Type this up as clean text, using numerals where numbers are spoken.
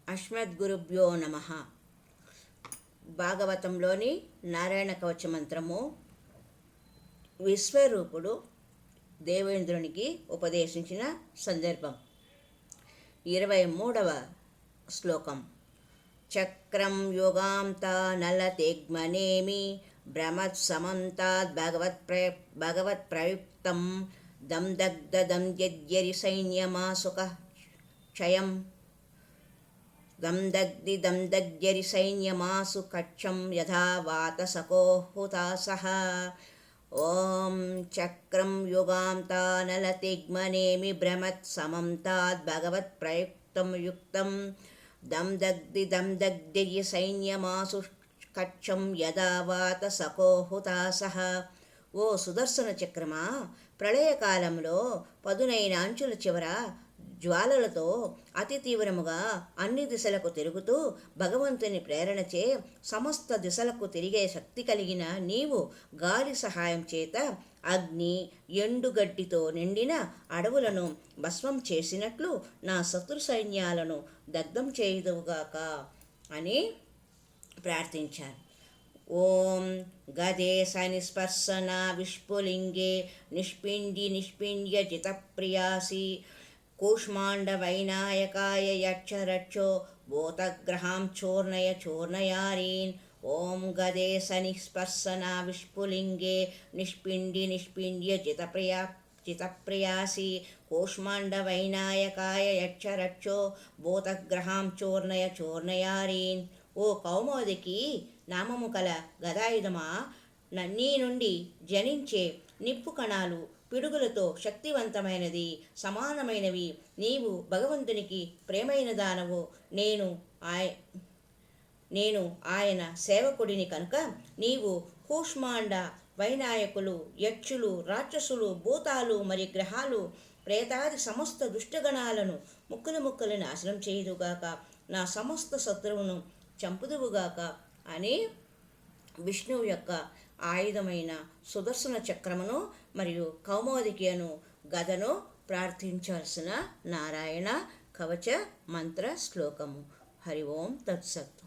అస్మద్గురుభ్యో నమ. భాగవతంలోని నారాయణ కవచ మంత్రము. విశ్వరూపుడు దేవేంద్రునికి ఉపదేశించిన సందర్భం. 23వ శ్లోకం. చక్రం యుగాంతా నలతేగ్మనేమి భ్రమత్సమంతాద్ భగవత్ ప్రయుక్తం దం దగ్ధదం యద్యరి సైన్యమాసుక క్షయం దం దగ్ధ్యరి సైన్యమాసు కక్షం యథా వాతసకో హుతాసః. ఓం చక్రం యుగాంతా నలతిగ్మనేమి భ్రమత్ సమం తాద్ భగవత్ ప్రయుక్తం యుక్తం దం దగ్ధ్యరి సైన్యమాసు కక్షం యథా వాతసకో హుతాసః. ఓ సుదర్శన చక్రమా, ప్రళయకాలంలో పదునైన అంచుల చివర జ్వాలలతో అతి తీవ్రముగా అన్ని దిశలకు తిరుగుతూ భగవంతుని ప్రేరణచే సమస్త దిశలకు తిరిగే శక్తి కలిగిన నీవు గాలి సహాయం చేత అగ్ని ఎండుగడ్డితో నిండిన అడవులను భస్మం చేసినట్లు నా శత్రు సైన్యాలను దగ్ధం చేయుదువుగాక అని ప్రార్థించారు. ఓం గదే సనిస్పర్శన విష్పులింగే నిష్పిండ్య జితప్రియాసి కూష్మాండవైనాయకాయ యక్షరక్షో భూతగ్రహాం చోర్ణయారీన్. ఓం గదే సనిస్పర్శన విష్పులింగే నిష్పిండ్య జితప్రియాసి కూష్మాండవైనాయకాయ యక్షరక్షో భూతగ్రహాం చోర్ణయారీన్. ఓ కౌమోదికి నామము కల గదాయుధమా, నీ నుండి జనించే నిప్పు కణాలు పిడుగులతో శక్తివంతమైనది సమానమైనవి. నీవు భగవంతునికి ప్రేమైన దానవు. నేను ఆయన సేవకుడిని కనుక నీవు కూష్మాండ వైనాయకులు, యక్షులు, రాక్షసులు, భూతాలు మరి గ్రహాలు, ప్రేతాది సమస్త దుష్టగణాలను ముక్కలు నాశనం చేయుదుగాక, నా సమస్త శత్రువును చంపుదువుగాక అని విష్ణువు యొక్క ఆయుధమైన సుదర్శన చక్రమును మరియు కౌమోదికి అను గదను ప్రార్థించాల్సిన నారాయణ కవచ మంత్ర శ్లోకము. హరి ఓం తత్సత్.